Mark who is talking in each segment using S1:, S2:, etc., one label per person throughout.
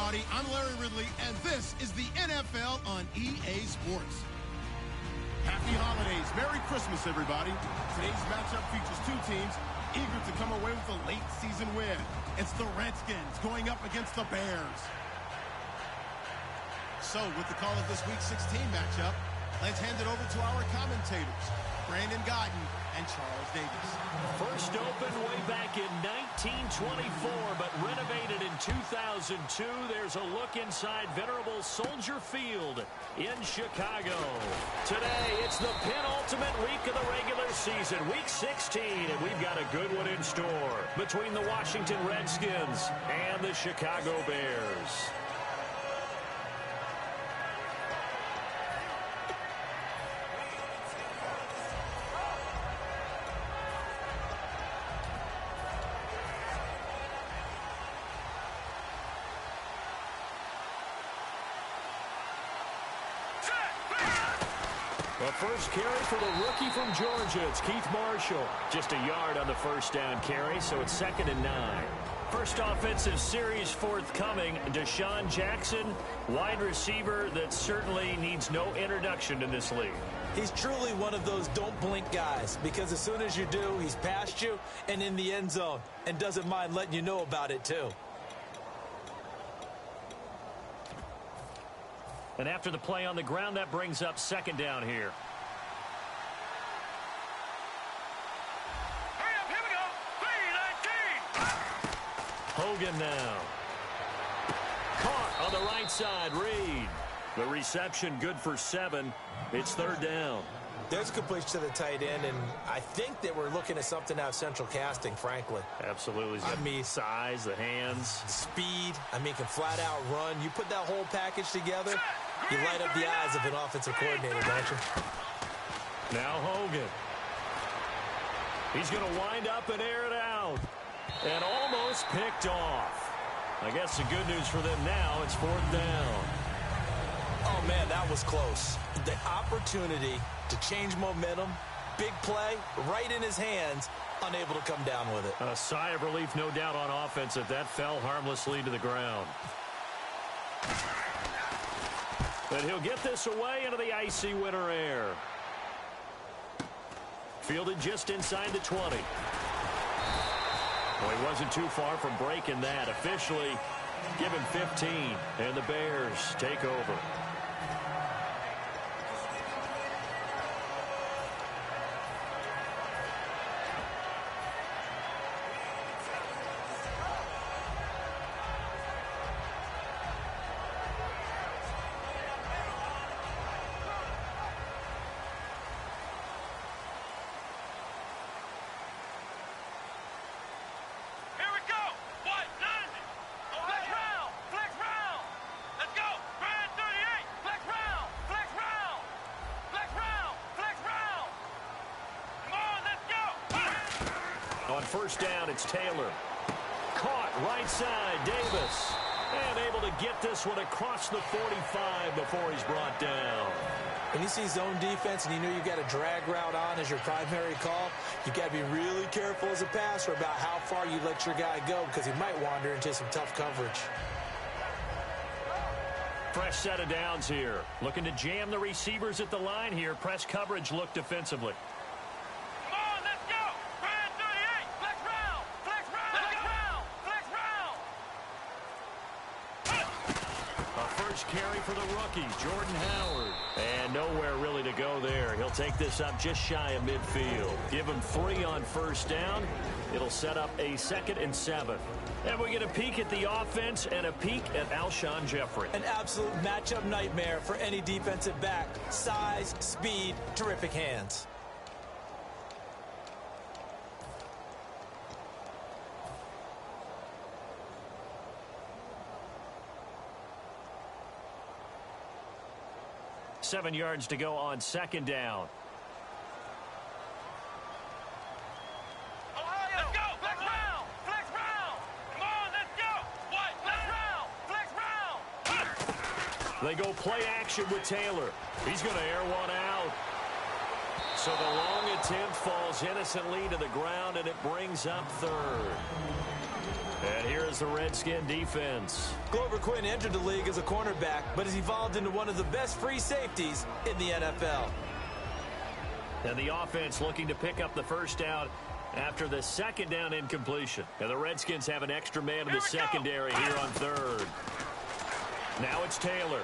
S1: everybody. I'm Larry Ridley, and this is the NFL on EA Sports. Happy holidays. Merry Christmas, everybody. Today's matchup features two teams eager to come away with a late season win. It's the Redskins going up against the Bears. So, with the call of this Week 16 matchup, let's hand it over to our commentators, Brandon Guyton and Charles Davis.
S2: First opened way back in 1924, but renovated in 2002. There's a look inside venerable Soldier Field in Chicago. Today, it's the penultimate week of the regular season, Week 16, and we've got a good one in store between the Washington Redskins and the Chicago Bears. The first carry for the rookie from Georgia. It's Keith Marshall. Just a yard on the first down carry, so it's 2nd and 9. First offensive series forthcoming. Deshaun Jackson, wide receiver that certainly needs no introduction in this league.
S3: He's truly one of those don't blink guys, because as soon as you do, he's past you and in the end zone, and doesn't mind letting you know about it too.
S2: And after the play on the ground, that brings up 2nd down here.
S4: Hurry up, here we go. 3-19.
S2: Hogan now. Caught on the right side, Reed. The reception good for 7. It's 3rd down.
S3: There's a completion to the tight end, and I think that we're looking at something out of central casting, frankly.
S2: Absolutely.
S3: I mean,
S2: size, the hands.
S3: Speed. I mean, can flat out run. You put that whole package together, you light up the eyes of an offensive coordinator, don't you?
S2: Now Hogan. He's going to wind up and air it out. And almost picked off. I guess the good news for them now, it's 4th down.
S3: Oh, man, that was close. The opportunity to change momentum, big play, right in his hands, unable to come down with it.
S2: A sigh of relief, no doubt, on offense that fell harmlessly to the ground. But he'll get this away into the icy winter air. Fielded just inside the 20. Well, he wasn't too far from breaking that. Officially, give him 15, and the Bears take over. On first down, it's Taylor. Caught right side, Davis. And able to get this one across the 45 before he's brought down.
S3: When you see zone defense and you know you've got a drag route on as your primary call, you've got to be really careful as a passer about how far you let your guy go, because he might wander into some tough coverage.
S2: Fresh set of downs here. Looking to jam the receivers at the line here. Press coverage look defensively. Carry for the rookie, Jordan Howard. And nowhere really to go there. He'll take this up just shy of midfield. Give him 3 on first down. It'll set up a 2nd and 7. And we get a peek at the offense and a peek at Alshon Jeffrey.
S3: An absolute matchup nightmare for any defensive back. Size, speed, terrific hands.
S2: Seven yards to go on 2nd down.
S4: Let's go! Flex round! Flex round! Come on, let's go! What? Flex round! Flex round!
S2: They go play action with Taylor. He's going to air one out. So the long attempt falls innocently to the ground, and it brings up 3rd. And here is the Redskin defense.
S3: Glover Quinn entered the league as a cornerback, but has evolved into one of the best free safeties in the NFL.
S2: And the offense looking to pick up the first down after the second down incompletion. And the Redskins have an extra man in the secondary here on third. Now it's Taylor.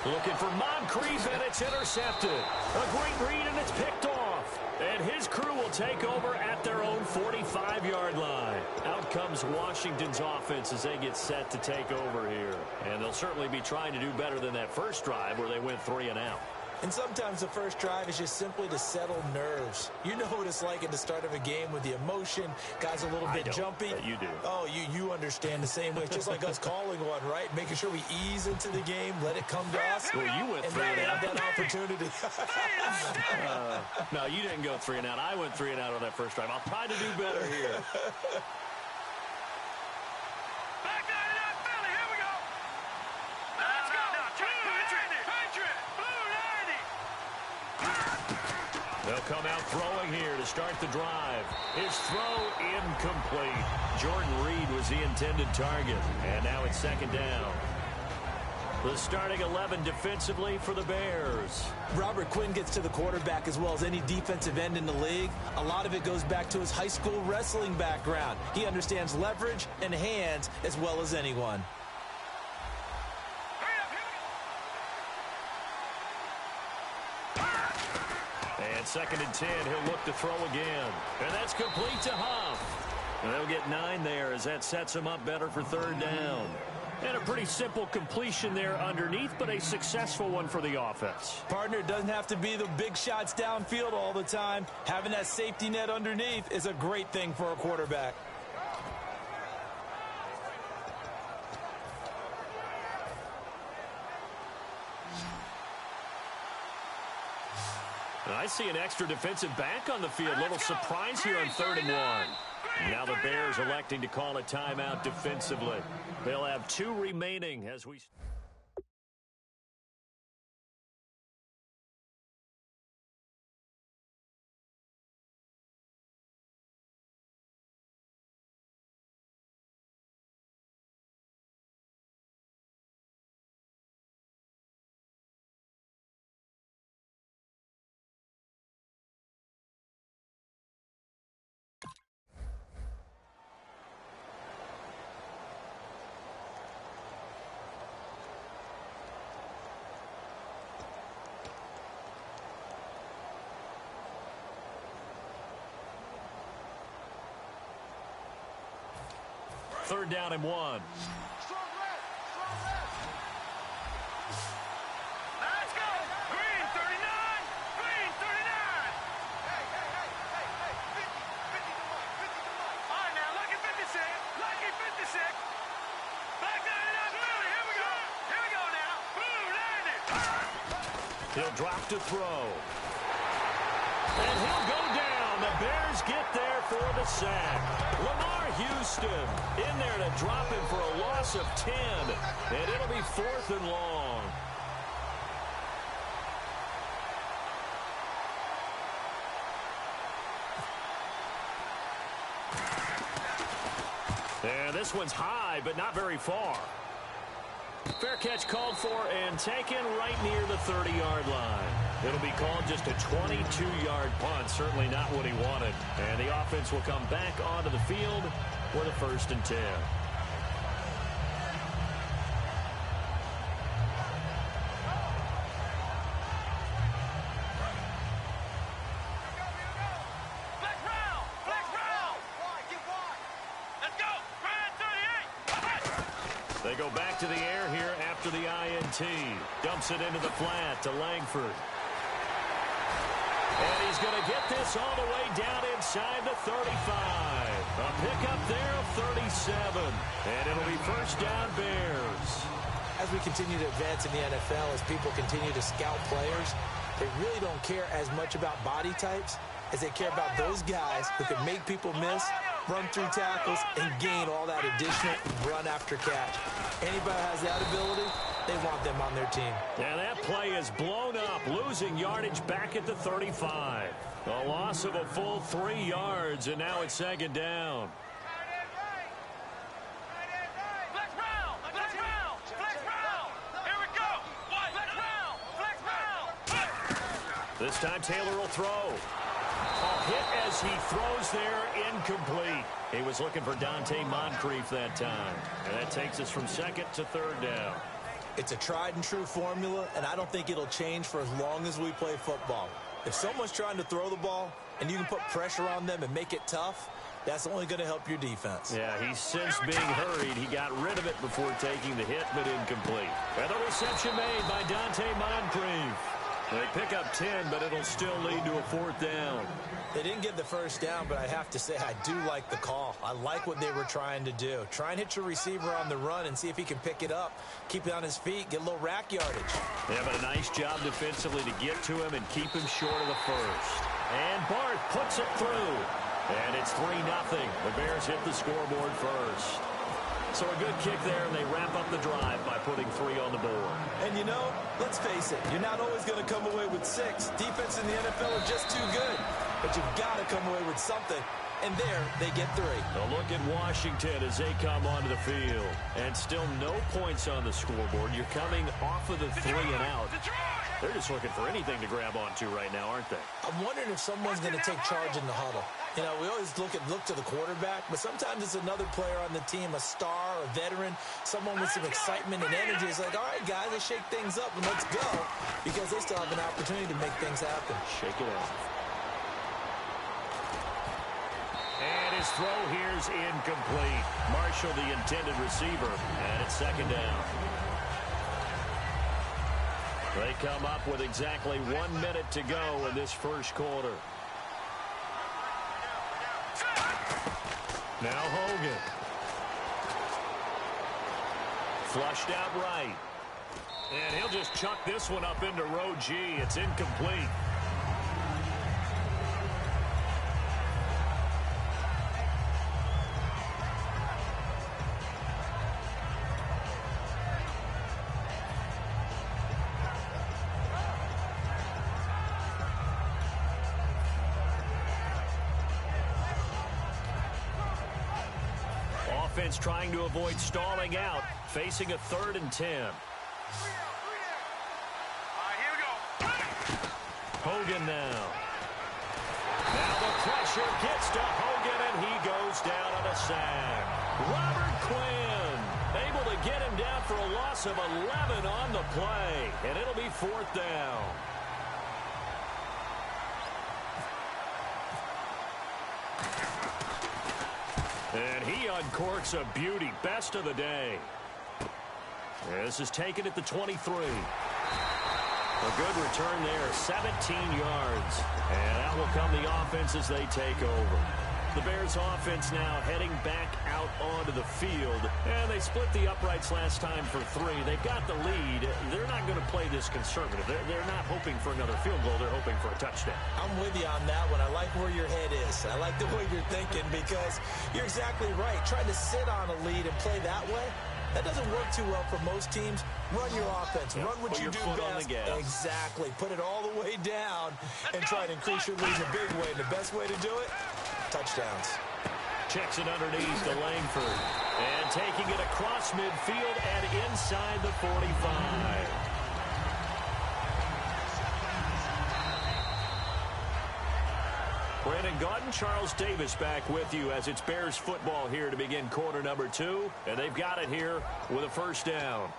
S2: Looking for Moncrief, and it's intercepted. A great read, and it's picked off. And his crew will take over at their own 45-yard line. Out comes Washington's offense as they get set to take over here. And they'll certainly be trying to do better than that first drive where they went 3 and out.
S3: And sometimes the first drive is just simply to settle nerves. You know what it's like at the start of a game with the emotion. Guys a little bit jumpy.
S2: You do.
S3: Oh, you understand the same way. It's just like us calling one, right? Making sure we ease into the game, let it come to us.
S2: Well, you went 3 and out.
S3: That opportunity.
S2: No, you didn't go 3 and out. I went 3 and out on that first drive. I'll try to do better here. They'll come out throwing here to start the drive. His throw incomplete. Jordan Reed was the intended target. And now it's second down. The starting 11 defensively for the Bears.
S3: Robert Quinn gets to the quarterback as well as any defensive end in the league. A lot of it goes back to his high school wrestling background. He understands leverage and hands as well as anyone.
S2: And second and 10, he'll look to throw again. And that's complete to Huff. And they'll get 9 there as that sets him up better for third down. And a pretty simple completion there underneath, but a successful one for the offense.
S3: Partner, doesn't have to be the big shots downfield all the time. Having that safety net underneath is a great thing for a quarterback.
S2: I see an extra defensive back on the field. Little surprise here on 3rd and 1. Now the Bears electing to call a timeout defensively. They'll have 2 remaining as we... Third down and 1.
S4: Let's go! Green 39! Green 39! Hey! 50 to 1. All right, now, lucky 56. Lucky 56. Back 99, blue. Here we go. Here we go now. Blue, landed.
S2: He'll drop to throw. And he'll go down. The Bears get there for the sack. Lamar Houston in there to drop him for a loss of 10. And it'll be 4th and long. And this one's high, but not very far. Fair catch called for and taken right near the 30-yard line. It'll be called just a 22-yard punt. Certainly not what he wanted. And the offense will come back onto the field for the 1st and 10. They go back to the air here after the INT. Dumps it into the flat to Langford. And he's going to get this all the way down inside the 35. A pickup there of 37. And it'll be first down Bears.
S3: As we continue to advance in the NFL, as people continue to scout players, they really don't care as much about body types as they care about those guys who can make people miss, run through tackles, and gain all that additional run after catch. Anybody has that ability, they want them on their team.
S2: And that play is blown up, losing yardage back at the 35. A loss of a full 3 yards, and now it's second down. This time Taylor will throw. Hit as he throws there, incomplete. He was looking for Dante Moncrief that time. And that takes us from second to third down.
S3: It's a tried and true formula, and I don't think it'll change for as long as we play football. If someone's trying to throw the ball and you can put pressure on them and make it tough, that's only going to help your defense.
S2: Yeah, he's since being hurried. He got rid of it before taking the hit, but incomplete. And the reception made by Dante Moncrief. They pick up 10, but it'll still lead to a fourth down.
S3: They didn't get the first down, but I have to say I do like the call. I like what they were trying to do. Try and hit your receiver on the run and see if he can pick it up, keep it on his feet, get a little rack yardage.
S2: Yeah, but a nice job defensively to get to him and keep him short of the first. And Barth puts it through. And it's 3-0. The Bears hit the scoreboard first. So a good kick there, and they wrap up the drive by putting 3 on the board.
S3: And you know, let's face it, you're not always going to come away with 6. Defense in the NFL are just too good. But you've got to come away with something. And there, they get 3.
S2: A look at Washington as they come onto the field. And still no points on the scoreboard. You're coming off of the 3 and out. They're just looking for anything to grab onto right now, aren't they?
S3: I'm wondering if someone's going to take charge in the huddle. You know, we always look to the quarterback, but sometimes it's another player on the team, a star, a veteran, someone with some excitement and energy. It's like, all right, guys, let's shake things up and let's go, because they still have an opportunity to make things happen.
S2: Shake it out. And his throw here is incomplete. Marshall, the intended receiver, and it's second down. They come up with exactly 1 minute to go in this first quarter. Now Hogan. Flushed out right. And he'll just chuck this one up into row G. It's incomplete. Offense trying to avoid stalling out, facing a 3rd and 10.
S4: All right, here we go.
S2: Hogan now. Now the pressure gets to Hogan, and he goes down on a sack. Robert Quinn able to get him down for a loss of 11 on the play, and it'll be 4th down. And he uncorks a beauty. Best of the day. This is taken at the 23. A good return there. 17 yards. And out will come the offense as they take over. The Bears offense now heading back out onto the field. And they split the uprights last time for 3. They've got the lead. They're not going to play this conservative. They're not hoping for another field goal. They're hoping for a touchdown.
S3: I'm with you on that one. I like where your head is. I like the way you're thinking, because you're exactly right. Trying to sit on a lead and play that way, that doesn't work too well for most teams. Run your offense. Run what you do best. Exactly. Put it all the way down and try to increase your lead in a big way. And the best way to do it, touchdowns.
S2: Checks it underneath to Langford. And taking it across midfield and inside the 45. Brandon Gaudin, Charles Davis back with you as it's Bears football here to begin quarter number 2. And they've got it here with a first down.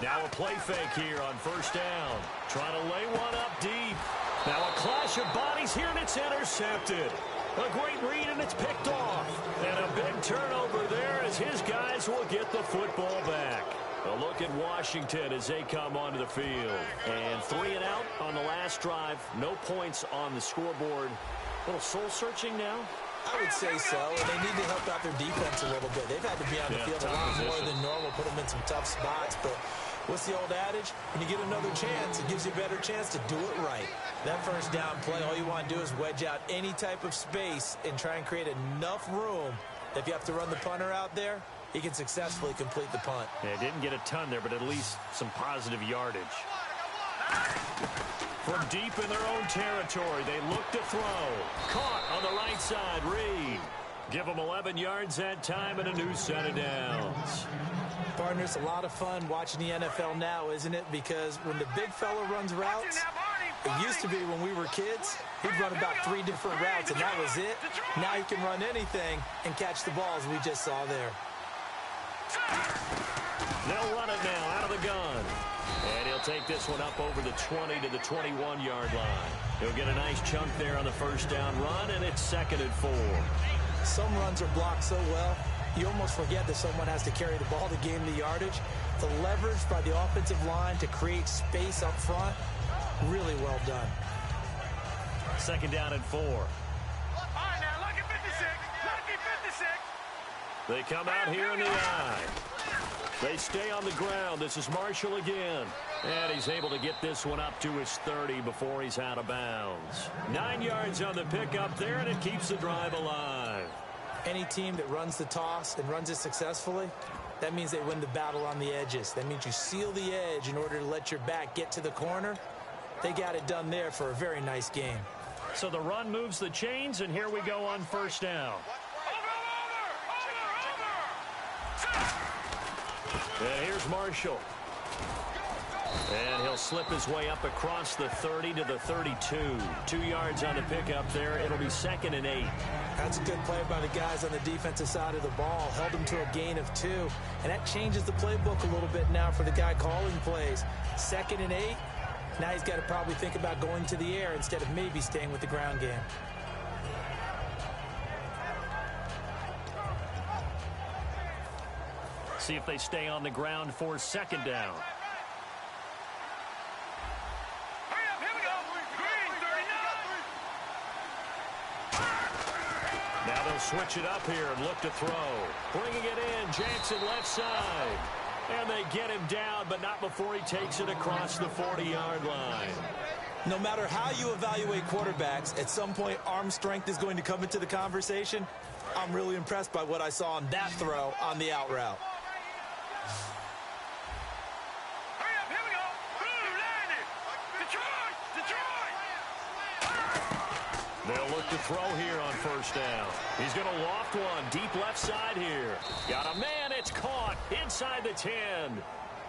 S2: Now a play fake here on first down. Trying to lay one up deep. Now a clash of bodies here, and it's intercepted. A great read, and it's picked off. And a big turnover there as his guys will get the football back. A look at Washington as they come onto the field. And 3 and out on the last drive. No points on the scoreboard. A little soul-searching now.
S3: I would say so, and they need to help out their defense a little bit. They've had to be on the field a lot more than normal, put them in some tough spots. But what's the old adage? When you get another chance, it gives you a better chance to do it right. That first down play, all you want to do is wedge out any type of space and try and create enough room that if you have to run the punter out there, he can successfully complete the punt.
S2: Yeah, didn't get a ton there, but at least some positive yardage. From deep in their own territory, they look to throw. Caught on the right side, Reed. Give them 11 yards that time and a new set of downs.
S3: Partner, it's a lot of fun watching the NFL now, isn't it? Because when the big fella runs routes, it used to be when we were kids, he'd run about 3 different routes, and that was it. Now he can run anything and catch the balls we just saw there.
S2: They'll run it now out of the gun. And he'll take this one up over the 20 to the 21-yard line. He'll get a nice chunk there on the first down run, and it's 2nd and 4.
S3: Some runs are blocked so well, you almost forget that someone has to carry the ball to gain the yardage. The leverage by the offensive line to create space up front, really well done.
S2: 2nd down and 4.
S4: All right, now, lucky 56. Lucky 56.
S2: They come out here in the eye. They stay on the ground. This is Marshall again. And he's able to get this one up to his 30 before he's out of bounds. 9 yards on the pickup there, and it keeps the drive alive.
S3: Any team that runs the toss and runs it successfully, that means they win the battle on the edges. That means you seal the edge in order to let your back get to the corner. They got it done there for a very nice game.
S2: So the run moves the chains, and here we go on first down. And here's Marshall. And he'll slip his way up across the 30 to the 32. 2 yards on the pickup there. It'll be 2nd and 8.
S3: That's a good play by the guys on the defensive side of the ball. Held them to a gain of 2. And that changes the playbook a little bit now for the guy calling plays. 2nd and 8. Now he's got to probably think about going to the air instead of maybe staying with the ground game.
S2: See if they stay on the ground for 2nd down.
S4: Hurry up, here we go. Green, 39.
S2: Now they'll switch it up here and look to throw. Bringing it in, Jackson left side. And they get him down, but not before he takes it across the 40-yard line.
S3: No matter how you evaluate quarterbacks, at some point arm strength is going to come into the conversation. I'm really impressed by what I saw on that throw on the out route.
S4: Hurry up, here we go. Blue, landed. Detroit.
S2: They'll look to throw here on first down. He's going to loft one deep left side here. Got a man, it's caught inside the 10.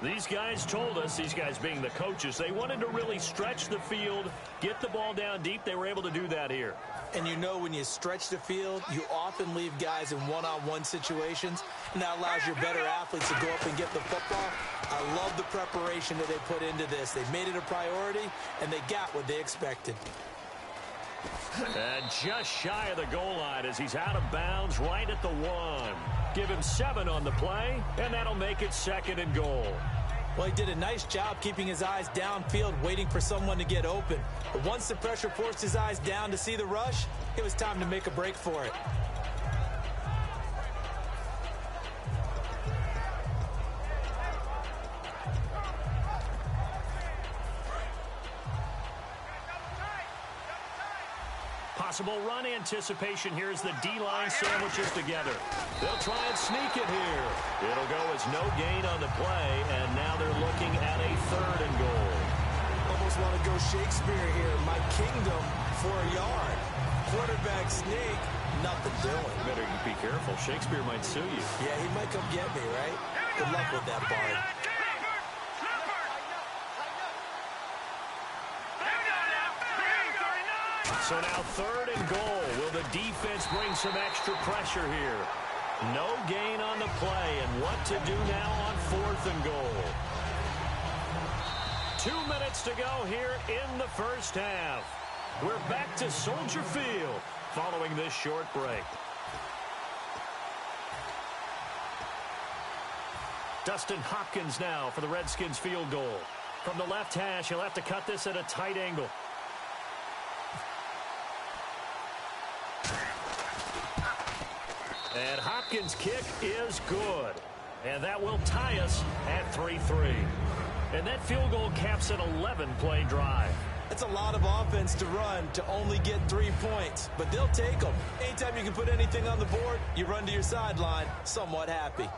S2: These guys told us, these guys being the coaches, they wanted to really stretch the field, get the ball down deep. They were able to do that here.
S3: And you know when you stretch the field, you often leave guys in one-on-one situations, and that allows your better athletes to go up and get the football. I love the preparation that they put into this. They made it a priority, and they got what they expected.
S2: And just shy of the goal line as he's out of bounds right at the 1. Give him 7 on the play, and that'll make it 2nd and goal.
S3: Well, he did a nice job keeping his eyes downfield, waiting for someone to get open. But once the pressure forced his eyes down to see the rush, it was time to make a break for it.
S2: Possible run anticipation here as the D-line sandwiches together. They'll try and sneak it here. It'll go as no gain on the play, and now they're looking at a 3rd and goal.
S3: Almost want to go Shakespeare here. My kingdom for a yard. Quarterback sneak, nothing doing.
S2: Better be careful. Shakespeare might sue you.
S3: Yeah, he might come get me, right? Good luck with that, Bard.
S2: So now 3rd and goal. Will the defense bring some extra pressure here? No gain on the play, and what to do now on 4th and goal? 2 minutes to go here in the first half. We're back to Soldier Field following this short break. Dustin Hopkins now for the Redskins field goal. From the left hash, he'll have to cut this at a tight angle. And Hopkins' kick is good. And that will tie us at 3-3. And that field goal caps an 11-play drive.
S3: That's a lot of offense to run to only get 3 points, but they'll take them. Anytime you can put anything on the board, you run to your sideline somewhat happy.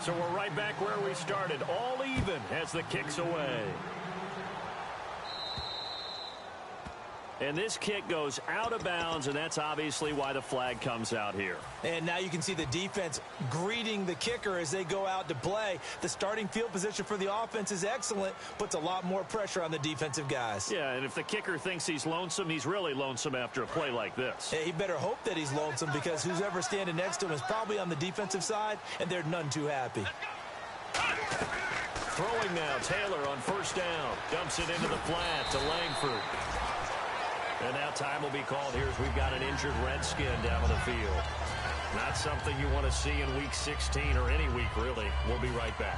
S2: So we're right back where we started, all even as the kick's away. And this kick goes out of bounds, and that's obviously why the flag comes out here.
S3: And now you can see the defense greeting the kicker as they go out to play. The starting field position for the offense is excellent, puts a lot more pressure on the defensive guys.
S2: Yeah, and if the kicker thinks he's lonesome, he's really lonesome after a play like this.
S3: Hey, he better hope that he's lonesome, because who's ever standing next to him is probably on the defensive side, and they're none too happy.
S2: Throwing now, Taylor on first down. Dumps it into the flat to Langford. And now time will be called here as we've got an injured Redskin down on the field. Not something you want to see in Week 16 or any week, really. We'll be right back.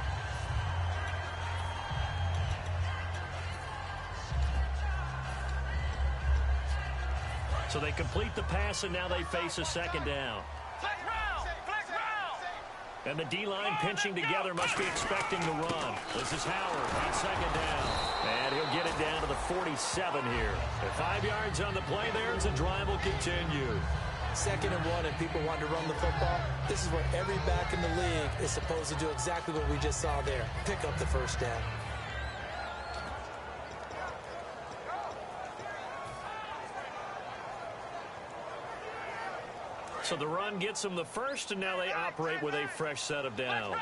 S2: So they complete the pass, and now they face a second down. And the D-line pinching together must be expecting the run. This is Howard on second down. And he'll get it down to the 47 here. And 5 yards on the play there as the drive will continue.
S3: 2nd and 1, and people want to run the football. This is where every back in the league is supposed to do exactly what we just saw there. Pick up the first down.
S2: So the run gets them the first, and now they operate with a fresh set of downs.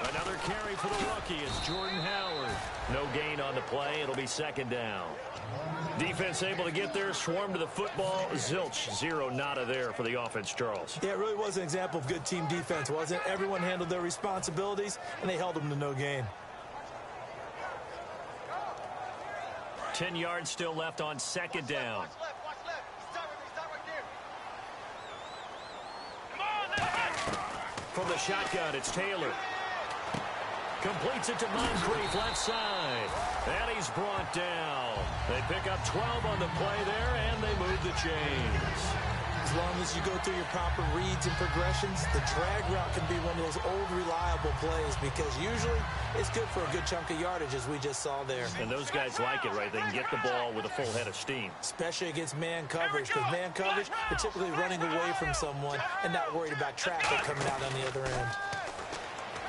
S2: Another carry for the rookie is Jordan Howard. No gain on the play. It'll be second down. Defense able to get there, swarm to the football. Zilch, zero nada there for the offense, Charles.
S3: Yeah, it really was an example of good team defense, wasn't it? Everyone handled their responsibilities, and they held them to no gain.
S2: 10 yards still left on second down. From the shotgun, it's Taylor. Completes it to Moncrief, left side. And he's brought down. They pick up 12 on the play there, and they move the chains.
S3: As long as you go through your proper reads and progressions, the drag route can be one of those old reliable plays, because usually it's good for a good chunk of yardage, as we just saw there.
S2: And those guys like it, right? They can get the ball with a full head of steam.
S3: Especially against man coverage, because man coverage, they're typically running away from someone and not worried about traffic coming out on the other end.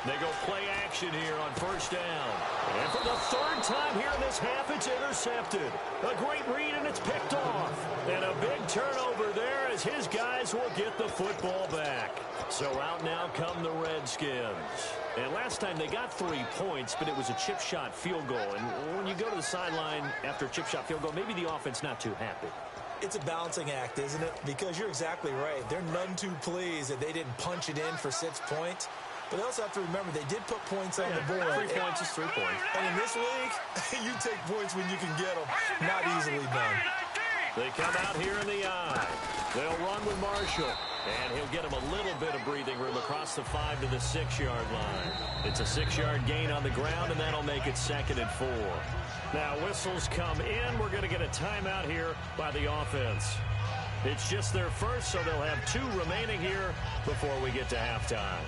S2: They go play action here on first down. And for the 3rd time here in this half, it's intercepted. A great read, and it's picked off. And a big turnover there as his guys will get the football back. So out now come the Redskins. And last time they got 3 points, but it was a chip shot field goal. And when you go to the sideline after a chip shot field goal, maybe the offense not too happy.
S3: It's a balancing act, isn't it? Because you're exactly right. They're none too pleased that they didn't punch it in for 6 points. But they also have to remember they did put points on the board.
S2: 3 points is 3 points.
S3: And in this league, you take points when you can get them. Not easily done.
S2: They come out here in the eye. They'll run with Marshall. And he'll get him a little bit of breathing room across the 5 to the 6-yard line. It's a 6-yard gain on the ground, and that'll make it 2nd and 4. Now whistles come in. We're going to get a timeout here by the offense. It's just their first, so they'll have 2 remaining here before we get to halftime.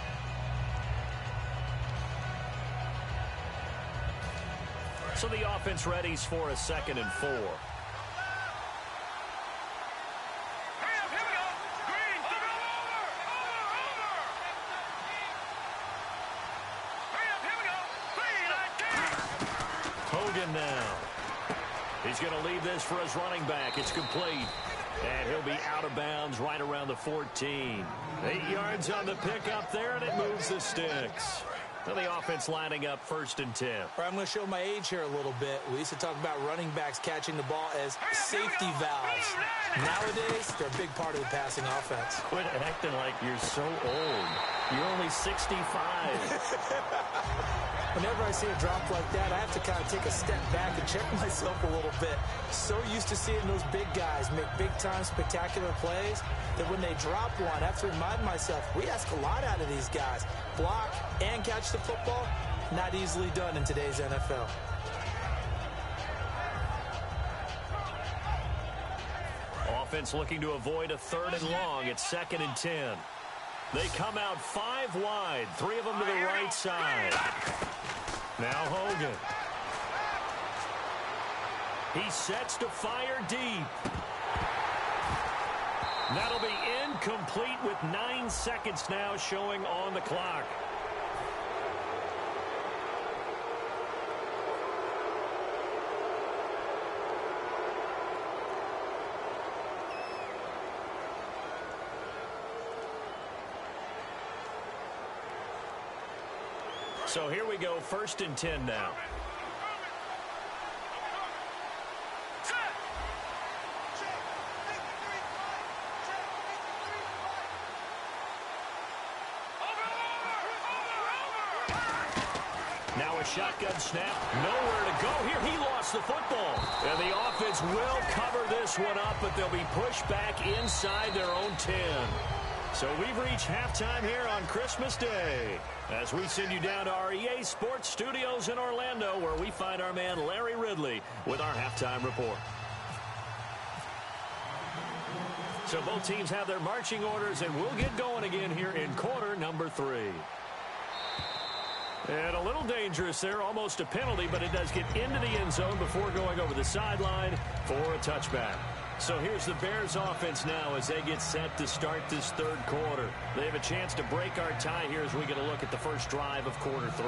S2: So the offense readies for a 2nd and 4. Hogan now. He's going to leave this for his running back. It's complete. And he'll be out of bounds right around the 14. 8 yards on the pickup there, and it moves the sticks. Well, the offense lining up 1st and 10.
S3: I'm going to show my age here a little bit. We used to talk about running backs catching the ball as safety valves. Nowadays, they're a big part of the passing offense.
S2: Quit acting like you're so old. You're only 65.
S3: Whenever I see a drop like that, I have to kind of take a step back and check myself a little bit. So used to seeing those big guys make big-time spectacular plays that when they drop one, I have to remind myself, we ask a lot out of these guys. Block and catch the football, not easily done in today's NFL.
S2: Offense looking to avoid a 3rd and long. It's 2nd and 10. They come out 5 wide, 3 of them to the right side. Now Hogan. He sets to fire deep. That'll be incomplete with 9 seconds now showing on the clock. So here we go, 1st and 10 now. Now a shotgun snap, nowhere to go here. He lost the football. And the offense will cover this one up, but they'll be pushed back inside their own 10. So we've reached halftime here on Christmas Day as we send you down to our EA Sports Studios in Orlando, where we find our man Larry Ridley with our halftime report. So both teams have their marching orders, and we'll get going again here in quarter number 3. And a little dangerous there, almost a penalty, but it does get into the end zone before going over the sideline for a touchback. So here's the Bears offense now as they get set to start this 3rd quarter. They have a chance to break our tie here as we get a look at the first drive of quarter 3.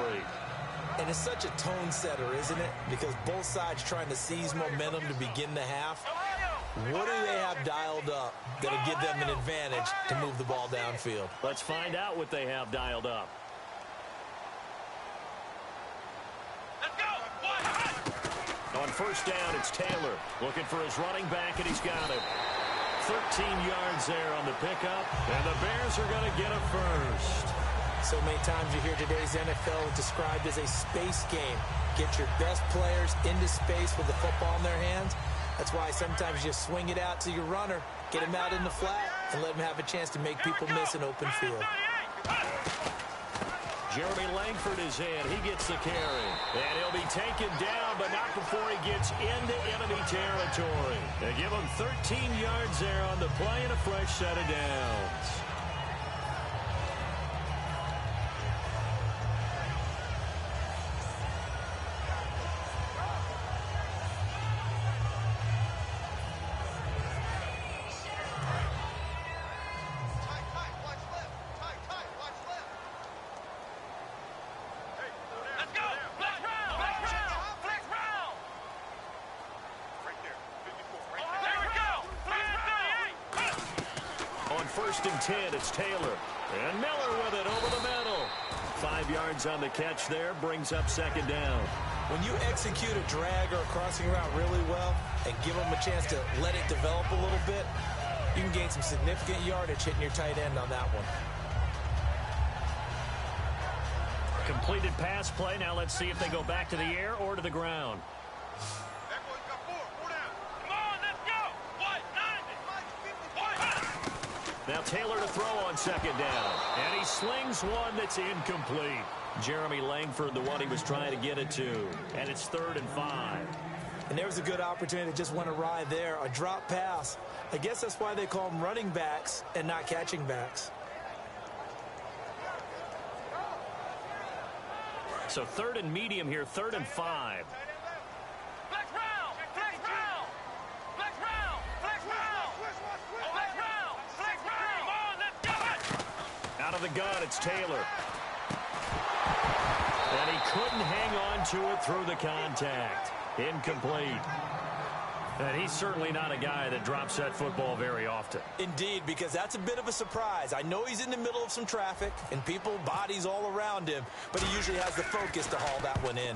S3: And it's such a tone setter, isn't it? Because both sides trying to seize momentum to begin the half. What do they have dialed up that'll give them an advantage to move the ball downfield?
S2: Let's find out what they have dialed up. On 1st down, it's Taylor looking for his running back, and he's got it. 13 yards there on the pickup, and the Bears are going to get a first.
S3: So many times you hear today's NFL described as a space game. Get your best players into space with the football in their hands. That's why sometimes you just swing it out to your runner, get him out in the flat, and let him have a chance to make people miss an open field.
S2: Jeremy Langford is in. He gets the carry. And he'll be taken down, but not before he gets into enemy territory. They give him 13 yards there on the play and a fresh set of downs. First and 10, it's Taylor. And Miller with it over the middle. 5 yards on the catch there, brings up 2nd down.
S3: When you execute a drag or a crossing route really well and give them a chance to let it develop a little bit, you can gain some significant yardage hitting your tight end on that one.
S2: Completed pass play. Now let's see if they go back to the air or to the ground. Now Taylor to throw on 2nd down. And he slings one that's incomplete. Jeremy Langford, the one he was trying to get it to. And it's 3rd and 5.
S3: And there was a good opportunity that just went awry there. A drop pass. I guess that's why they call them running backs and not catching backs.
S2: So 3rd and medium here, 3rd and 5. Out of the gun, it's Taylor. And he couldn't hang on to it through the contact. Incomplete. And he's certainly not a guy that drops that football very often.
S3: Indeed, because that's a bit of a surprise. I know he's in the middle of some traffic and people, bodies all around him, but he usually has the focus to haul that one in.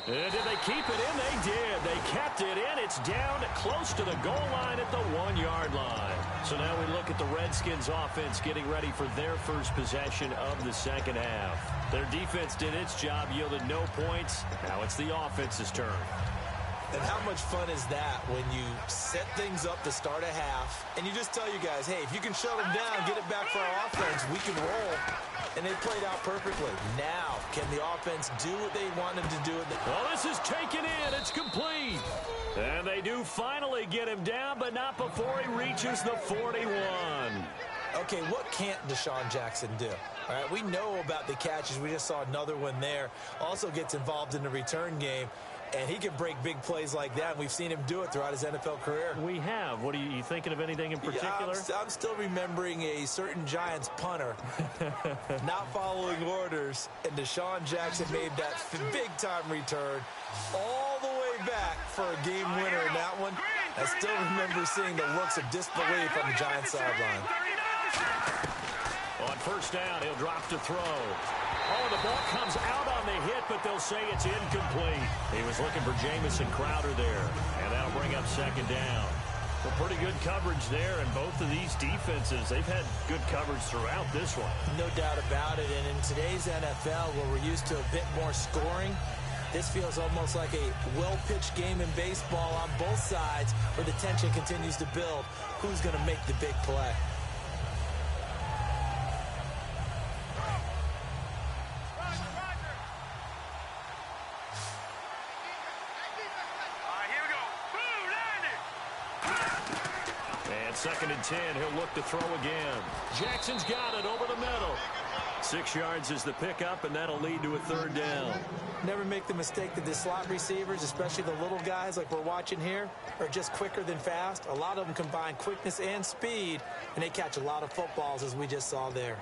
S2: And did they keep it in? They did. They kept it in. It's down close to the goal line at the 1-yard line. So now we look at the Redskins offense getting ready for their first possession of the 2nd half. Their defense did its job, yielded no points. Now it's the offense's turn.
S3: And how much fun is that when you set things up to start a half and you just tell you guys, hey, if you can shut them down, get it back for our offense, we can roll. And they played out perfectly. Now, can the offense do what they wanted to do?
S2: Well, this is taken in. It's complete. And they do finally get him down, but not before he reaches the 41.
S3: Okay, what can't Deshaun Jackson do? All right, we know about the catches. We just saw another one there. Also gets involved in the return game. And he can break big plays like that, and we've seen him do it throughout his NFL career.
S2: We have. What are you thinking of anything in particular?
S3: Yeah, I'm still remembering a certain Giants punter not following orders, and Deshaun Jackson made that big-time return all the way back for a game winner in that one. I still remember seeing the looks of disbelief on the Giants sideline.
S2: On first down, he'll drop to throw. Oh, the ball comes out on the hit, but they'll say it's incomplete. He was looking for Jamison Crowder there, and that'll bring up second down. Well, pretty good coverage there, and both of these defenses, they've had good coverage throughout this one.
S3: No doubt about it, and in today's NFL, where we're used to a bit more scoring, this feels almost like a well-pitched game in baseball on both sides where the tension continues to build. Who's going to make the big play?
S2: Second and 10, he'll look to throw again. Jackson's got it over the middle. 6 yards is the pickup, and that'll lead to a third down.
S3: Never make the mistake that the slot receivers, especially the little guys like we're watching here, are just quicker than fast. A lot of them combine quickness and speed, and they catch a lot of footballs, as we just saw there.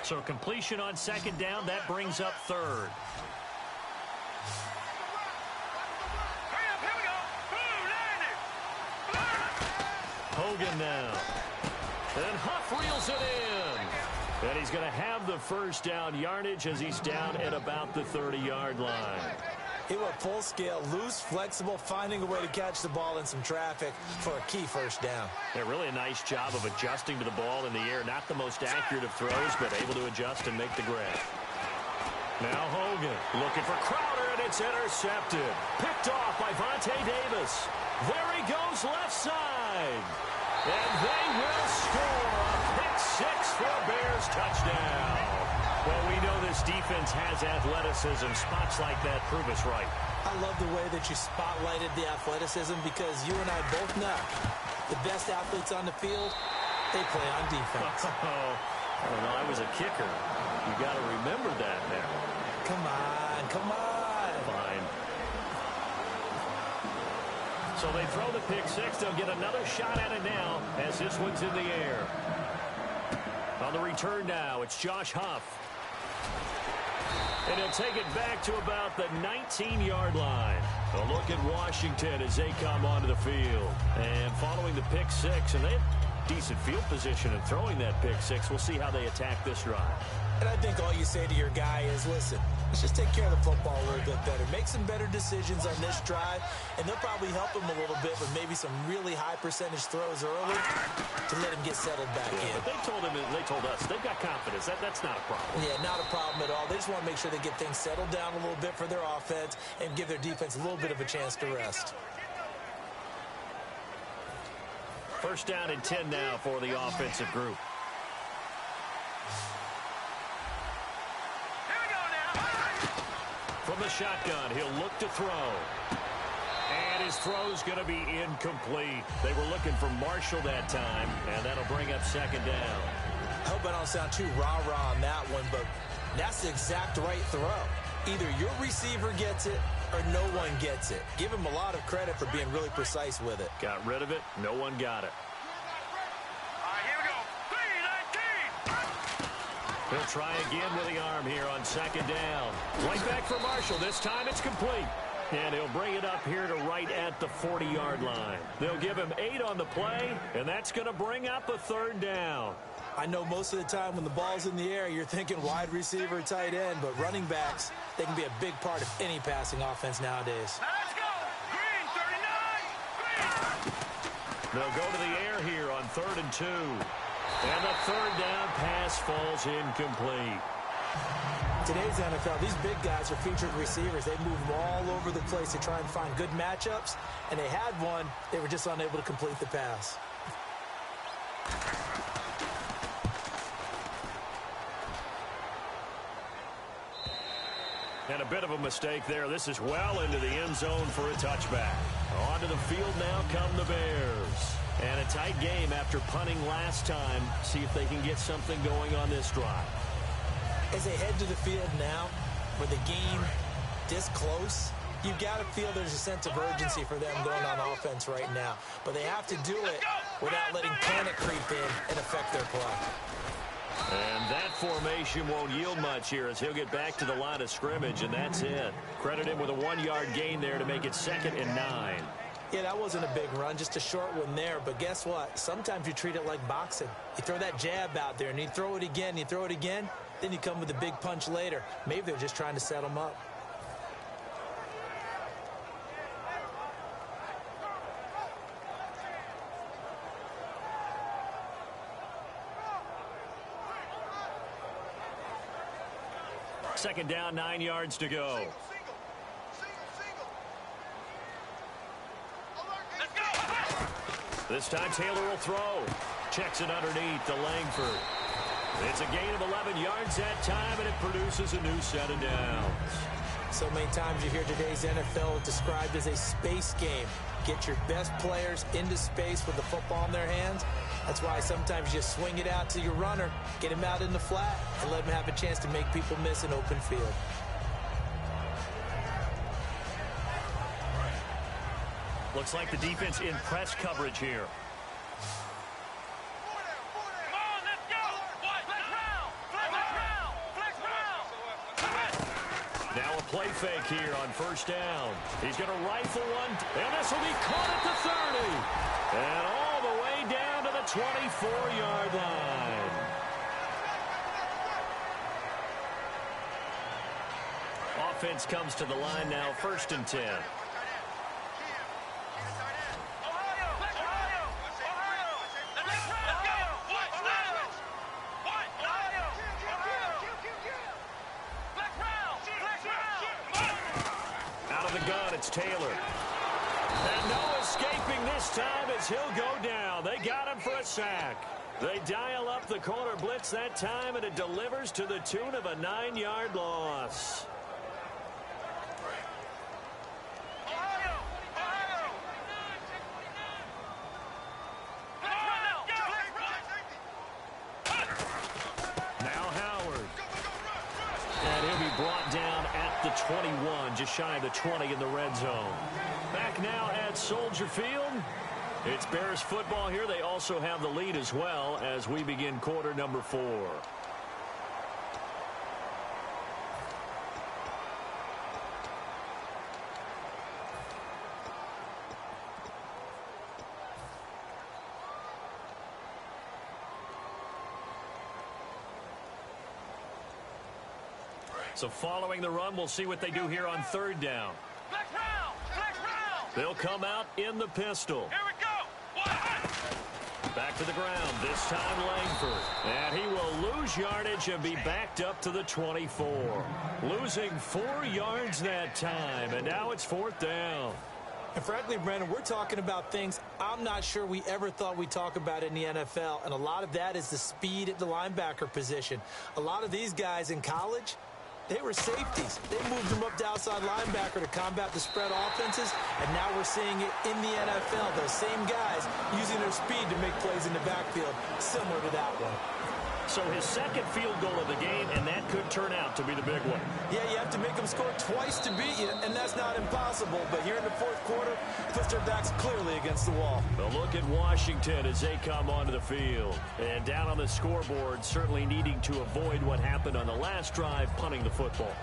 S2: So completion on second down, that brings up third. Hogan now. And Huff reels it in. And he's going to have the first down yardage as he's down at about the 30-yard line.
S3: He went full scale, loose, flexible, finding a way to catch the ball in some traffic for a key first down.
S2: Yeah, really a nice job of adjusting to the ball in the air. Not the most accurate of throws, but able to adjust and make the grab. Now Hogan looking for Crowder, and it's intercepted. Picked off by Vontae Davis. There he goes left side. And they will score a pick six for a Bears touchdown. Well, we know this defense has athleticism. Spots like that prove us right.
S3: I love the way that you spotlighted the athleticism because you and I both know the best athletes on the field, they play on defense.
S2: I don't know. I was a kicker. You got to remember that now.
S3: Come on, come on.
S2: Fine. So they throw the pick six. They'll get another shot at it now as this one's in the air. On the return now, it's Josh Huff. And he'll take it back to about the 19-yard line. A look at Washington as they come onto the field. And following the pick six, and they have decent field position in throwing that pick six. We'll see how they attack this drive.
S3: And I think all you say to your guy is, listen, let's just take care of the football a little bit better. Make some better decisions on this drive, and they'll probably help him a little bit with maybe some really high percentage throws early to let him get settled back in.
S2: But they told us they've got confidence. That's not a problem.
S3: Yeah, not a problem at all. They just want to make sure they get things settled down a little bit for their offense and give their defense a little bit of a chance to rest.
S2: First down and 10 now for the offensive group. From the shotgun, he'll look to throw. And his throw's going to be incomplete. They were looking for Marshall that time, and that'll bring up second down.
S3: I hope I don't sound too rah-rah on that one, but that's the exact right throw. Either your receiver gets it or no one gets it. Give him a lot of credit for being really precise with it.
S2: Got rid of it. No one got it. He'll try again with the arm here on second down. Right back for Marshall. This time it's complete. And he'll bring it up here to right at the 40-yard line. They'll give him 8 on the play, and that's going to bring up a third down.
S3: I know most of the time when the ball's in the air, you're thinking wide receiver, tight end, but running backs, they can be a big part of any passing offense nowadays.
S4: Now let's go. Green, 39. Green.
S2: They'll go to the air here on 3rd and 2. And the third down pass falls incomplete.
S3: Today's NFL, these big guys are featured receivers. They move them all over the place to try and find good matchups, and they had one. They were just unable to complete the pass.
S2: And a bit of a mistake there. This is well into the end zone for a touchback. Onto the field now come the Bears. And a tight game after punting last time. See if they can get something going on this drive.
S3: As they head to the field now, with the game this close, you've got to feel there's a sense of urgency for them going on offense right now. But they have to do it without letting panic creep in and affect their play.
S2: And that formation won't yield much here as he'll get back to the line of scrimmage, and that's it. Credit him with a 1-yard gain there to make it 2nd and 9.
S3: Yeah, that wasn't a big run, just a short one there. But guess what? Sometimes you treat it like boxing. You throw that jab out there, and you throw it again, then you come with a big punch later. Maybe they're just trying to set them up.
S2: Second down, 9 yards to go. This time Taylor will throw. Checks it underneath to Langford. It's a gain of 11 yards that time, and it produces a new set of downs.
S3: So many times you hear today's NFL described as a space game. Get your best players into space with the football in their hands. That's why sometimes you swing it out to your runner, get him out in the flat, and let him have a chance to make people miss an open field.
S2: Looks like the defense in press coverage here. Now a play fake here on first down. He's going to rifle one, and this will be caught at the 30. And all the way down to the 24-yard line. Offense comes to the line now, 1st and 10. It's Taylor. And no escaping this time as he'll go down. They got him for a sack. They dial up the corner blitz that time, and it delivers to the tune of a 9-yard loss. Now Howard. And he'll be brought down at the 21, just shy of the 20 in the red zone. Back now at Soldier Field. It's Bears football here. They also have the lead as well as we begin quarter number 4. So following the run, we'll see what they do here on 3rd down. They'll come out in the pistol.
S4: Here we go.
S2: Back to the ground, this time Langford. And he will lose yardage and be backed up to the 24. Losing 4 yards that time, and now it's 4th down.
S3: And frankly, Brandon, we're talking about things I'm not sure we ever thought we'd talk about in the NFL, and a lot of that is the speed at the linebacker position. A lot of these guys in college, they were safeties. They moved them up to outside linebacker to combat the spread offenses, and now we're seeing it in the NFL. Those same guys using their speed to make plays in the backfield, similar to that one.
S2: So his 2nd field goal of the game, and that could turn out to be the big one.
S3: Yeah, you have to make them score twice to beat you, and that's not impossible. But here in the 4th quarter, puts their backs clearly against the wall.
S2: A look at Washington as they come onto the field. And down on the scoreboard, certainly needing to avoid what happened on the last drive, punting the football.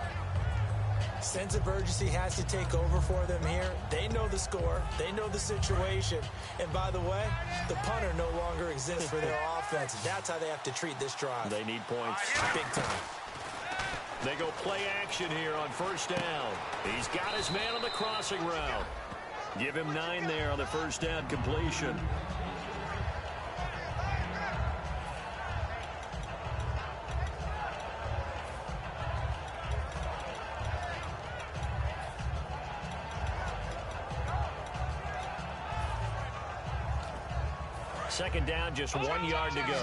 S3: Sense of urgency has to take over for them here. They know the score. They know the situation. And by the way, the punter no longer exists for their offense. That's how they have to treat this drive.
S2: They need points.
S3: Big time.
S2: They go play action here on 1st down. He's got his man on the crossing route. Give him 9 there on the 1st down completion. Second down, just 1 yard to go.
S4: Here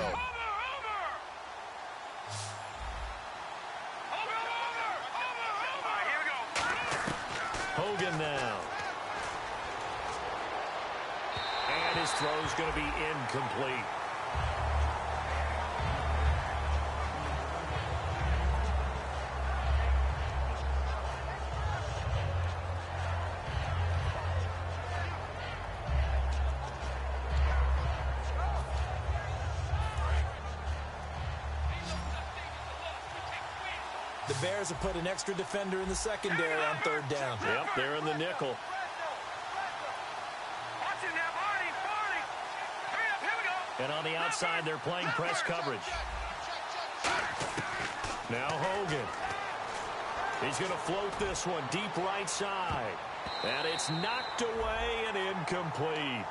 S4: we
S2: throw's going to be incomplete.
S3: The Bears have put an extra defender in the secondary on 3rd down.
S2: Yep, they're in the nickel. And on the outside, they're playing press coverage. Now Hogan. He's going to float this one deep right side. And it's knocked away and incomplete.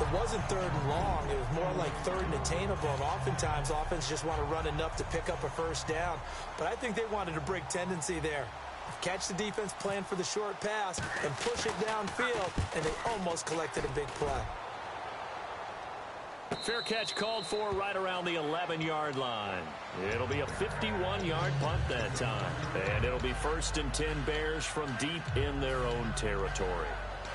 S3: It wasn't 3rd and long. It was more like 3rd and attainable. And oftentimes, offense just want to run enough to pick up a 1st down. But I think they wanted a break tendency there. Catch the defense plan for the short pass and push it downfield, and they almost collected a big play.
S2: Fair catch called for right around the 11-yard line. It'll be a 51-yard punt that time. And it'll be 1st and 10 Bears from deep in their own territory.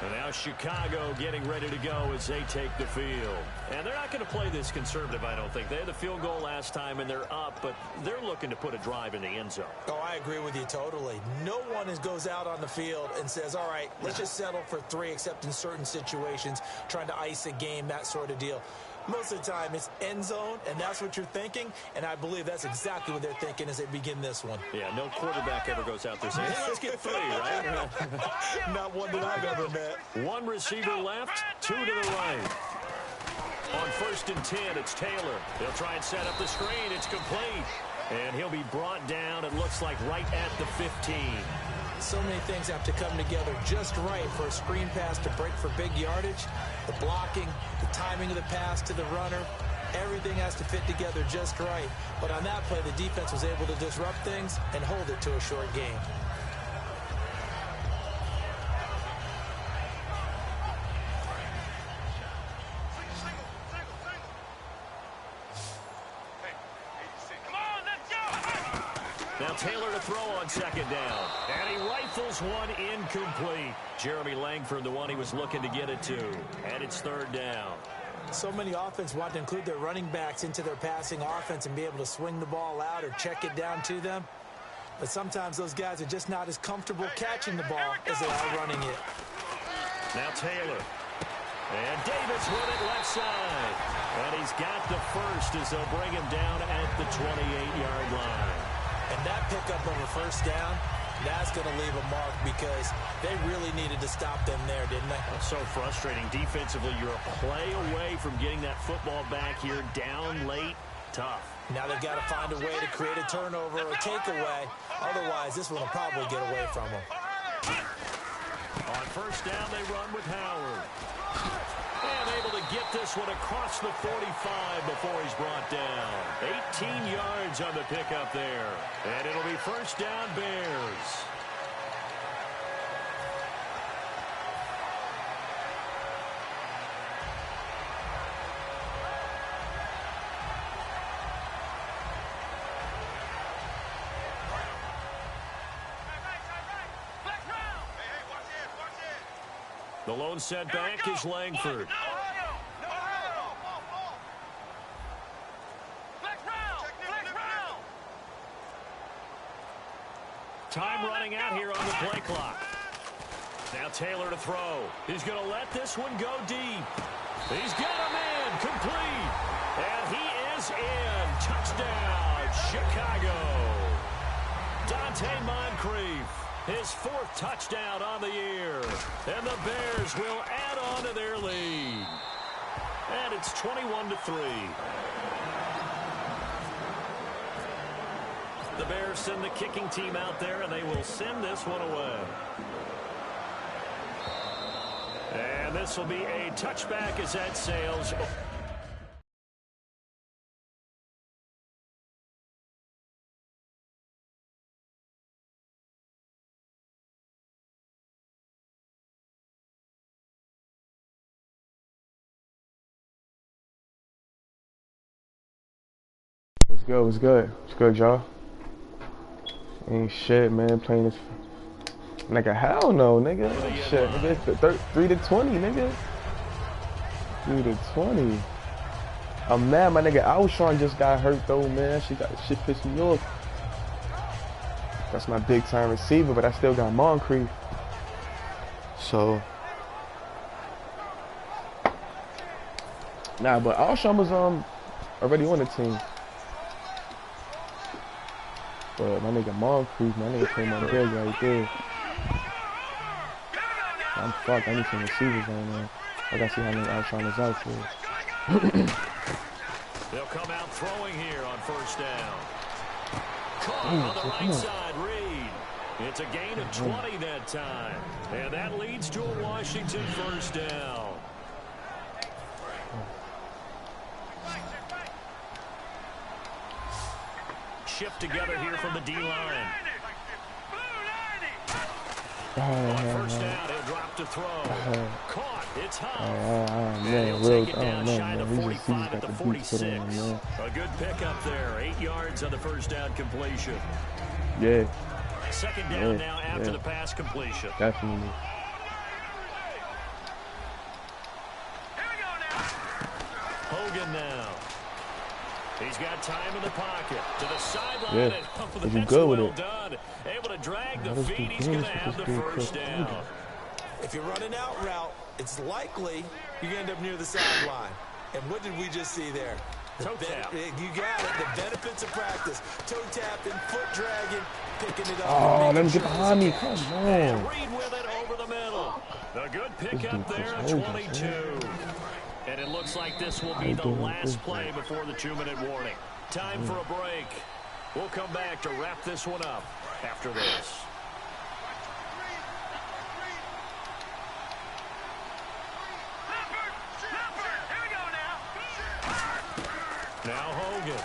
S2: And now Chicago getting ready to go as they take the field. And they're not going to play this conservative, I don't think. They had the field goal last time, and they're up, but they're looking to put a drive in the end zone.
S3: Oh, I agree with you totally. No one goes out on the field and says, all right, let's just settle for 3, except in certain situations, trying to ice a game, that sort of deal. Most of the time, it's end zone, and that's what you're thinking, and I believe that's exactly what they're thinking as they begin this one.
S2: Yeah, no quarterback ever goes out there saying, hey, let's get 3, right?
S3: Not one that I've ever met.
S2: One receiver left, 2 to the right. On 1st and 10, it's Taylor. He'll try and set up the screen. It's complete. And he'll be brought down, it looks like, right at the 15.
S3: So many things have to come together just right for a screen pass to break for big yardage. The blocking, the timing of the pass to the runner, everything has to fit together just right. But on that play, the defense was able to disrupt things and hold it to a short game.
S2: Now Taylor to throw on 2nd down. And he rifles one incomplete. Jeremy Langford, the one he was looking to get it to. And it's 3rd down.
S3: So many offense want to include their running backs into their passing offense and be able to swing the ball out or check it down to them. But sometimes those guys are just not as comfortable catching the ball as they are running it.
S2: Now Taylor. And Davis with it left side. And he's got the 1st as they'll bring him down at the 28-yard line.
S3: And that pickup of a 1st down, that's going to leave a mark because they really needed to stop them there, didn't they?
S2: That's so frustrating. Defensively, you're a play away from getting that football back here down late. Tough.
S3: Now they've got to find a way to create a turnover or takeaway. Otherwise, this one will probably get away from them.
S2: On 1st down, they run with Howard. And able to get this one across the 45 before he's brought down. 18 yards on the pickup there. And it'll be 1st down Bears. The lone setback is Langford. Time running out here on the play clock. Now Taylor to throw. He's going to let this one go deep. He's got a man complete. And he is in. Touchdown, Chicago. Dante Moncrief. His 4th touchdown on the year. And the Bears will add on to their lead. And it's 21-3. The Bears send the kicking team out there, and they will send this one away. And this will be a touchback as that sails.
S5: What's good? What's good? What's good, y'all? Ain't shit, man. Playing this, nigga. Hell no, nigga. Shit, nigga. It's 3-20, nigga. Through the 20. I'm mad, my nigga Alshon just got hurt though, man. Shit pissed me off. That's my big time receiver, but I still got Moncrief. So nah, but Alshon was already on the team. But my nigga Moncrief, my nigga came on big right there. I'm fucked. I need some receivers right now. I gotta see how many Alshon is out for.
S2: They'll come out throwing here on first down. Caught on the right side, Reed. It's a gain of 20 that time. And that leads to a Washington first down. Shift together here from the D-line. First down, he'll drop to throw. Caught, it's Huff. And he'll take it down shy of the 45 at the 46. A good pickup there. 8 yards on the first down completion.
S5: Yeah.
S2: Second down now after the pass completion.
S5: Definitely.
S2: Hogan now. He's got time in the pocket to the sideline.
S5: Yeah,
S2: And
S5: you good with
S2: well
S5: it.
S2: done. Able to drag the feet. He's going to have the first down.
S3: If you're running out route, it's likely you're going to end up near the sideline. And what did we just see there?
S2: Toe tap.
S3: You got it. The benefits of practice. Toe tapping, foot dragging, picking it up.
S5: Oh, let me get behind me. Come
S2: And
S5: on.
S2: Reed with it over the middle. A good pickup there at 22. And it looks like this will be the last play before the 2-minute warning. Time for a break. We'll come back to wrap this one up after this. Now Hogan.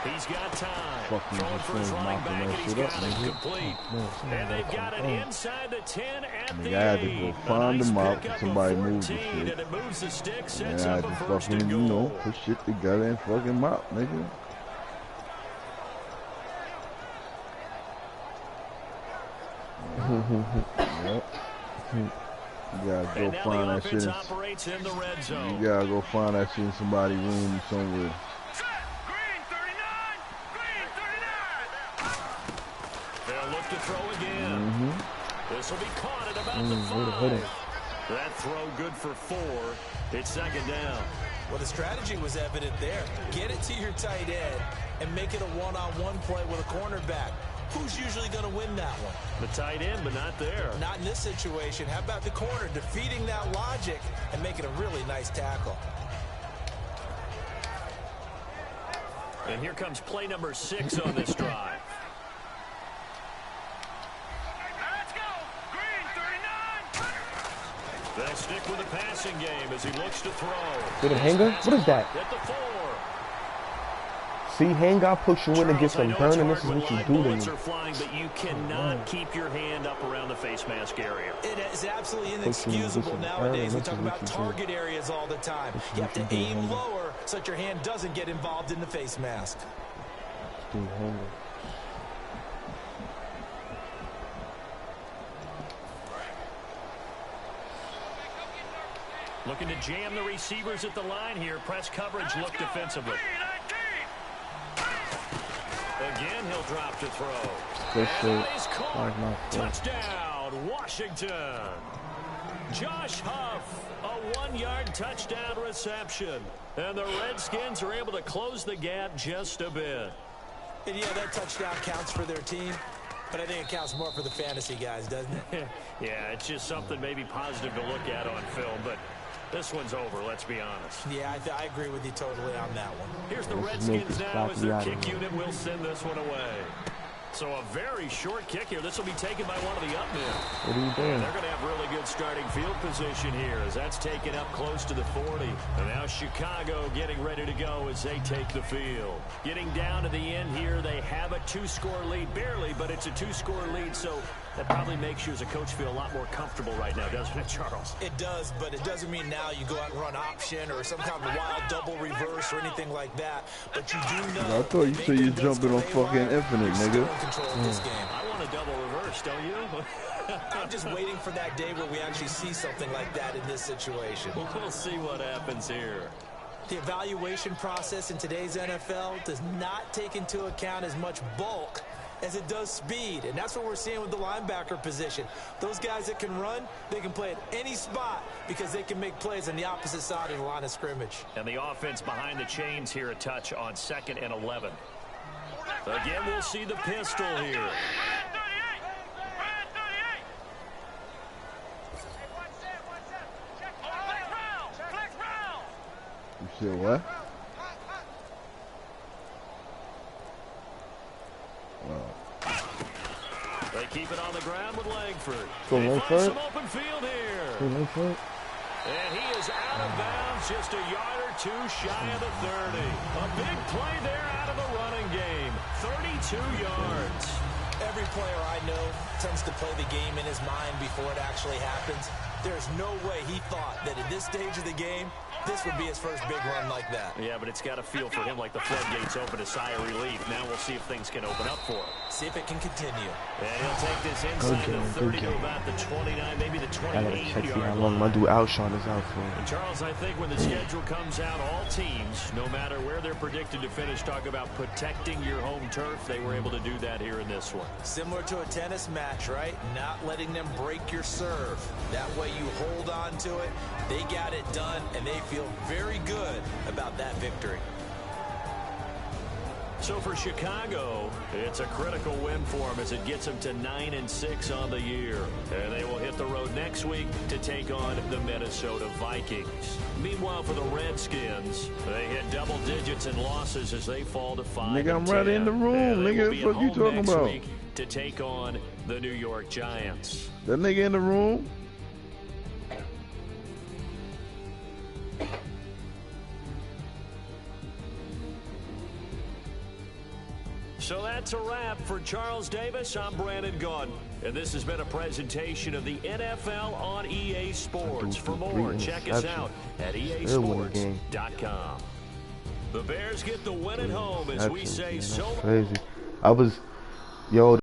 S2: He's got time. Throwing for his running back, and he's got it complete. And they've got it inside the 10 at the 8.
S6: I had to go find them out. Somebody moved the shit.
S2: And it moves the stick, sets
S6: And I
S2: up a
S6: just
S2: first
S6: fucking,
S2: and
S6: you know,
S2: goal.
S6: put shit together and fucking mop, nigga. Yep. You gotta go
S2: And now
S6: find
S2: the
S6: that shit.
S2: offense operates in the red zone.
S6: You gotta go find that shit in somebody's room somewhere.
S4: Green 39! Green 39!
S2: They'll look to throw again. This will be caught at about the 5. That throw good for 4. It's second down.
S3: Well, the strategy was evident there. Get it to your tight end and make it a one-on-one play with a cornerback. Who's usually going to win that one?
S2: The tight end, but not there.
S3: Not in this situation. How about the corner defeating that logic and making a really nice tackle?
S2: And here comes play number 6 on this drive.
S4: Let's go! Green 39!
S2: They stick with the passing game as he looks to throw.
S5: Did it hang up? What is that?
S2: At the 4.
S5: See, hang up, push you in and get some burning. This is what you do to
S2: bullets
S5: me.
S2: are flying, but you cannot keep your hand up around the face mask area.
S3: It is absolutely inexcusable nowadays. We talk about target areas all the time. You have to aim lower so that your hand doesn't get involved in the face mask.
S2: Looking to jam the receivers at the line here. Press coverage, look defensively. Again, he'll drop to throw.
S5: Good
S2: And
S5: shit.
S2: he's caught. Touchdown, Washington. Josh Huff, a 1-yard touchdown reception. And the Redskins are able to close the gap just a bit.
S3: And yeah, that touchdown counts for their team, but I think it counts more for the fantasy guys, doesn't it?
S2: Yeah, it's just something maybe positive to look at on film, but this one's over, let's be honest.
S3: Yeah, I agree with you totally on that one.
S2: Here's the Redskins now as their kick unit will send this one away. So a very short kick here. This will be taken by one of the up men.
S5: What are you doing?
S2: They're going to have really good starting field position here as that's taken up close to the 40. And now Chicago getting ready to go as they take the field. Getting down to the end here, they have a 2-score lead. Barely, but it's a 2-score lead, so that probably makes you as a coach feel a lot more comfortable right now, doesn't it, Charles?
S3: It does, but it doesn't mean now you go out and run option or some kind of wild double reverse or anything like that. But you do know.
S6: I thought you said you're jumping on fucking infinite, nigga.
S3: Control of this game.
S2: I want a double reverse. first, don't you?
S3: I'm just waiting for that day where we actually see something like that in this situation.
S2: We'll see what happens here.
S3: The evaluation process in today's NFL does not take into account as much bulk as it does speed, and that's what we're seeing with the linebacker position. Those guys that can run, they can play at any spot because they can make plays on the opposite side of the line of scrimmage.
S2: And the offense behind the chains here, a touch on 2nd and 11. Again, we'll see the pistol here.
S6: You said what?
S2: They keep it on the ground with Langford.
S5: Go
S2: They
S5: Langford.
S2: find some open field here.
S5: Go Langford.
S2: And he is out of bounds, just a yard or two shy of the 30. A big play there out of the running game. 32 yards.
S3: Every player I know tends to play the game in his mind before it actually happens. There's no way he thought that at this stage of the game, this would be his first big run like that.
S2: Yeah, but it's got to feel for him like the floodgates open, a sigh of relief. Now we'll see if things can open up for him.
S3: See if it can continue.
S2: And he'll take this inside the 30 to about the 29, maybe the
S5: I gotta
S2: 28
S5: check see how
S2: yard
S5: long my
S2: line.
S5: dude Alshon is out for.
S2: And Charles, I think when the schedule comes out, all teams, no matter where they're predicted to finish, talk about protecting your home turf. They were able to do that here in this one.
S3: Similar to a tennis match, right? Not letting them break your serve. That way you hold on to it. They got it done, and they feel very good about that victory.
S2: So for Chicago, it's a critical win for them as it gets them to 9-6 on the year. And they will hit the road next week to take on the Minnesota Vikings. Meanwhile, for the Redskins, they hit double digits in losses as they fall to 5-10.
S6: Nigga, I'm right in the room.
S2: And they
S6: Nigga,
S2: will be
S6: what
S2: at
S6: you
S2: home
S6: talking
S2: next
S6: about?
S2: week to take on the New York Giants.
S6: That nigga in the room?
S2: So that's a wrap for Charles Davis. I'm Brandon Gaudin, and this has been a presentation of the NFL on EA Sports. For more, check us out at easports.com. The Bears get the win at home as we say so.
S5: Crazy. I was, yo.